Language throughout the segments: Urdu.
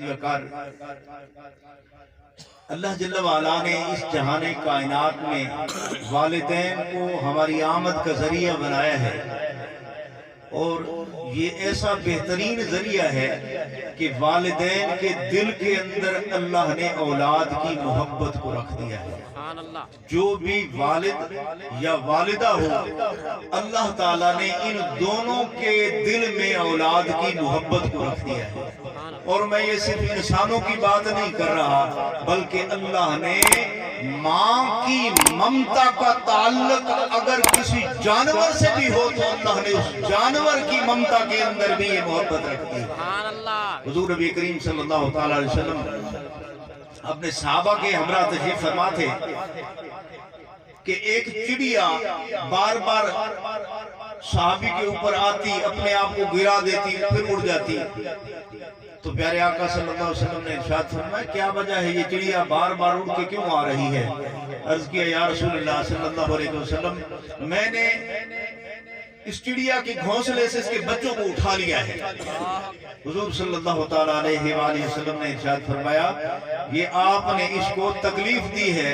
وقار اللہ جل وعلا نے اس جہان کائنات میں والدین کو ہماری آمد کا ذریعہ بنایا ہے، اور یہ ایسا بہترین ذریعہ ہے کہ والدین کے دل کے اندر اللہ نے اولاد کی محبت کو رکھ دیا ہے۔ جو بھی والد یا والدہ ہو، اللہ تعالیٰ نے ان دونوں کے دل میں اولاد کی محبت کو رکھ دیا ہے۔ اور میں یہ صرف انسانوں کی بات نہیں کر رہا، بلکہ اللہ نے ماں کی ممتا کا تعلق اگر کسی جانور سے بھی ہو تو اللہ نے اس جانور کی ممتا کے اندر بھی یہ محبت رکھ دی۔ حضور نبی کریم صلی اللہ تعالی علیہ وسلم اپنے صحابہ کے ہمراہ تشریف فرما تھے کہ ایک چڑیا بار بار صحابی کے اوپر آتی، اپنے آپ کو گرا دیتی، پھر اڑ جاتی۔ تو پیارے آقا صلی اللہ علیہ وسلم نے ارشاد فرمایا کیا وجہ ہے یہ چڑیا بار بار اڑ کے کیوں آ رہی ہے؟ عرض کیا یا رسول اللہ صلی اللہ علیہ وسلم، میں نے اس چڑیا کے گھونسلے سے اس کے بچوں کو اٹھا لیا ہے۔ حضور صلی اللہ تعالیٰ علیہ وآلہ وسلم نے ارشاد فرمایا یہ آپ نے اس کو تکلیف دی ہے،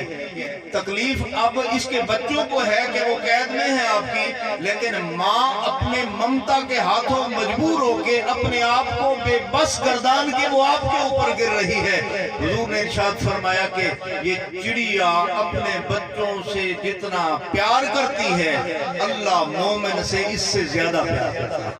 تکلیف اب اس کے بچوں کو ہے کہ وہ قید میں ہے آپ کی، لیکن ماں اپنے ممتا کے ہاتھوں مجبور ہو کے اپنے آپ کو بے بس گردان کے وہ آپ کے اوپر گر رہی ہے۔ حضور نے ارشاد فرمایا کہ یہ چڑیا اپنے بچوں سے جتنا پیار کرتی ہے، اللہ مومن سے اس سے زیادہ پیار کرتا ہے۔